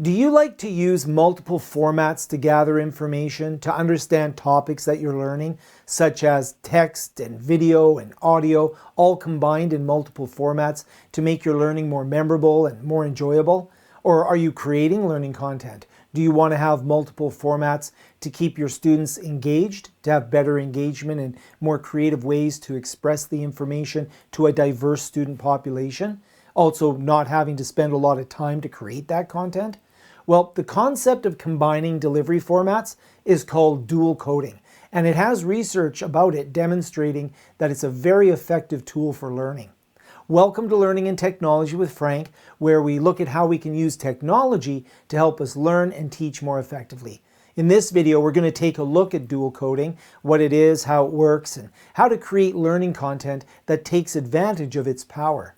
Do you like to use multiple formats to gather information, to understand topics that you're learning, such as text and video and audio, all combined in multiple formats to make your learning more memorable and more enjoyable? Or are you creating learning content? Do you want to have multiple formats to keep your students engaged, to have better engagement and more creative ways to express the information to a diverse student population? Also, not having to spend a lot of time to create that content? Well, the concept of combining delivery formats is called dual coding, and it has research about it demonstrating that it's a very effective tool for learning. Welcome to Learning and Technology with Frank, where we look at how we can use technology to help us learn and teach more effectively. In this video, we're going to take a look at dual coding, what it is, how it works, and how to create learning content that takes advantage of its power.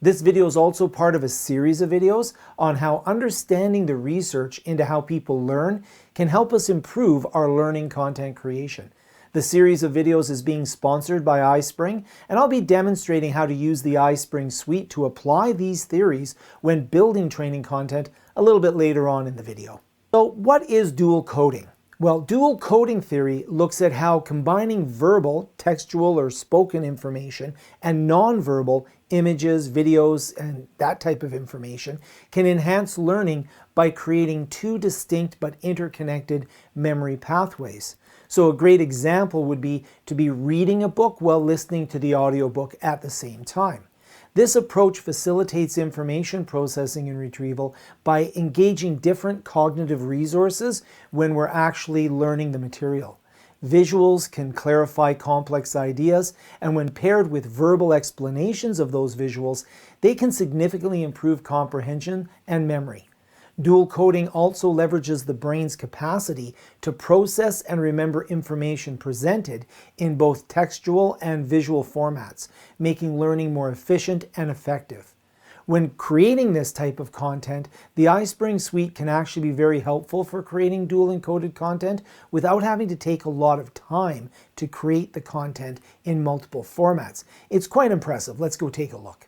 This video is also part of a series of videos on how understanding the research into how people learn can help us improve our learning content creation. The series of videos is being sponsored by iSpring, and I'll be demonstrating how to use the iSpring suite to apply these theories when building training content a little bit later on in the video. So what is dual coding? Well, dual coding theory looks at how combining verbal, textual, or spoken information and nonverbal images, videos, and that type of information can enhance learning by creating two distinct but interconnected memory pathways. So a great example would be to be reading a book while listening to the audiobook at the same time. This approach facilitates information processing and retrieval by engaging different cognitive resources when we're actually learning the material. Visuals can clarify complex ideas, and when paired with verbal explanations of those visuals, they can significantly improve comprehension and memory. Dual coding also leverages the brain's capacity to process and remember information presented in both textual and visual formats, making learning more efficient and effective. When creating this type of content, the iSpring suite can actually be very helpful for creating dual encoded content without having to take a lot of time to create the content in multiple formats. It's quite impressive. Let's go take a look.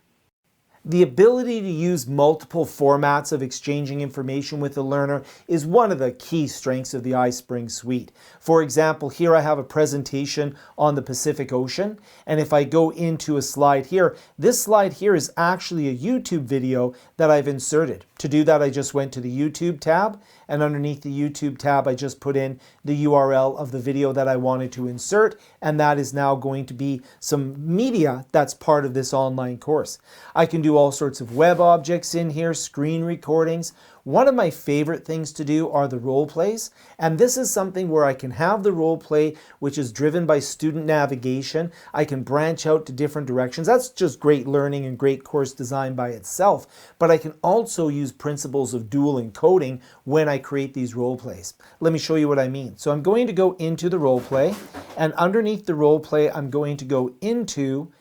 The ability to use multiple formats of exchanging information with the learner is one of the key strengths of the iSpring suite. For example, here I have a presentation on the Pacific Ocean, and if I go into a slide here, this slide here is actually a YouTube video that I've inserted. To do that, I just went to the YouTube tab, and underneath the YouTube tab, I just put in the URL of the video that I wanted to insert, and that is now going to be some media that's part of this online course. I can do all sorts of web objects in here, screen recordings. One of my favorite things to do are the role plays, and this is something where I can have the role play which is driven by student navigation. I can branch out to different directions. That's just great learning and great course design by itself, but I can also use principles of dual encoding when I create these role plays. Let me show you what I mean. So I'm going to go into the role play, and underneath the role play I'm going to go into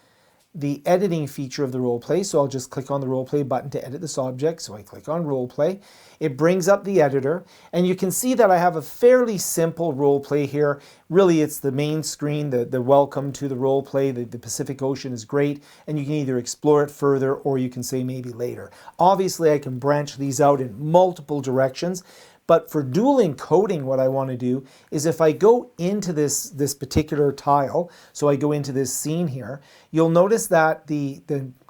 the editing feature of the role play. So I'll just click on the role play button to edit this object. So I click on role play. It brings up the editor, and you can see that I have a fairly simple role play here. Really, it's the main screen, the welcome to the role play. The Pacific Ocean is great, and you can either explore it further or you can say maybe later. Obviously, I can branch these out in multiple directions. But for dual encoding, what I want to do is if I go into this particular tile, so I go into this scene here, you'll notice that the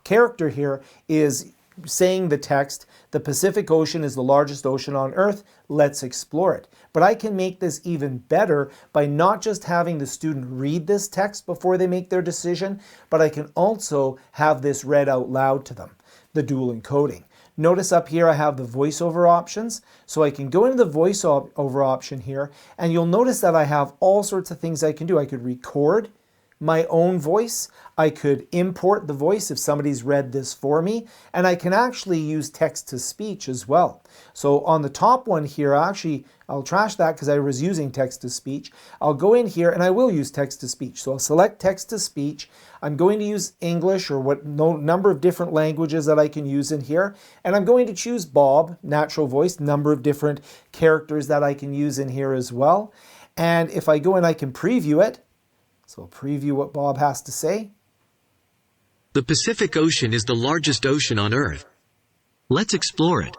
character here is saying the text, the Pacific Ocean is the largest ocean on Earth, let's explore it. But I can make this even better by not just having the student read this text before they make their decision, but I can also have this read out loud to them, the dual encoding. Notice up here I have the voiceover options, so I can go into the voiceover option here, and you'll notice that I have all sorts of things I can do. I could record my own voice, I could import the voice if somebody's read this for me, and I can actually use text-to-speech as well. So on the top one here, I'll trash that because I was using text-to-speech. I'll go in here and I will use text-to-speech. So I'll select text-to-speech. I'm going to use English or number of different languages that I can use in here, and I'm going to choose Bob, natural voice, number of different characters that I can use in here as well. And if I go and I can preview it, so I'll preview what Bob has to say. The Pacific Ocean is the largest ocean on Earth. Let's explore it.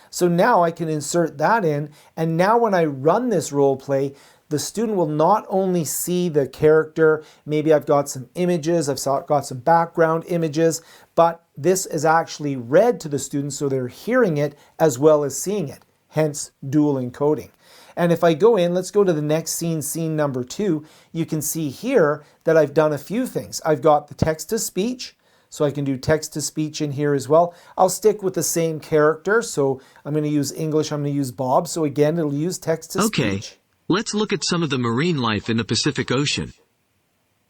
So now I can insert that in, and now when I run this role play, the student will not only see the character, maybe I've got some images, got some background images, but this is actually read to the students so they're hearing it as well as seeing it, hence dual encoding. And if I go in, let's go to the next scene, scene number 2, you can see here that I've done a few things. I've got the text-to-speech, so I can do text-to-speech in here as well. I'll stick with the same character, so I'm going to use English, I'm going to use Bob, so again, it'll use text-to-speech. Okay, let's look at some of the marine life in the Pacific Ocean.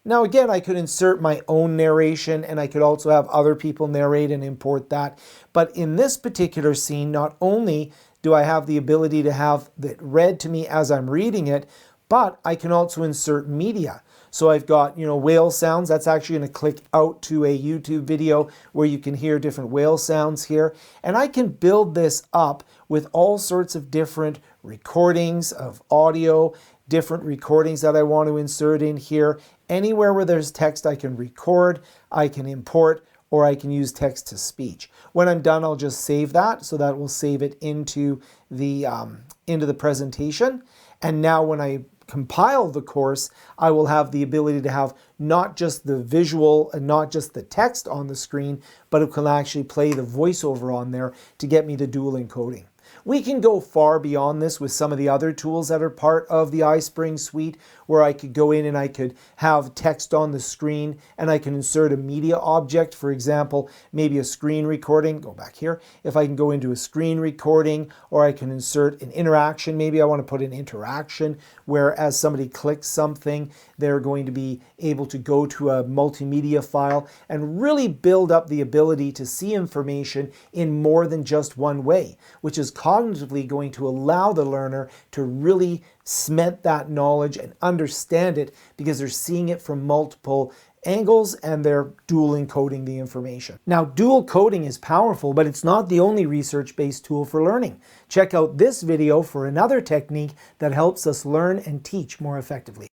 Now again, I could insert my own narration and I could also have other people narrate and import that. But in this particular scene, not only do I have the ability to have it read to me as I'm reading it, but I can also insert media. So I've got, whale sounds. That's actually going to click out to a YouTube video where you can hear different whale sounds here. And I can build this up with all sorts of different recordings of audio, different recordings that I want to insert in here. Anywhere where there's text, I can record, I can import, or I can use text-to-speech. When I'm done, I'll just save that, so that will save it into the presentation. And now when I compile the course, I will have the ability to have not just the visual and not just the text on the screen, but it can actually play the voiceover on there to get me the dual encoding. We can go far beyond this with some of the other tools that are part of the iSpring suite, where I could go in and I could have text on the screen and I can insert a media object. For example, maybe a screen recording. Go back here. If I can go into a screen recording, or I can insert an interaction. Maybe I want to put an interaction where as somebody clicks something, they're going to be able to go to a multimedia file and really build up the ability to see information in more than just one way, which is cognitively going to allow the learner to really cement that knowledge and understand it because they're seeing it from multiple angles and they're dual encoding the information. Now, dual coding is powerful, but it's not the only research-based tool for learning. Check out this video for another technique that helps us learn and teach more effectively.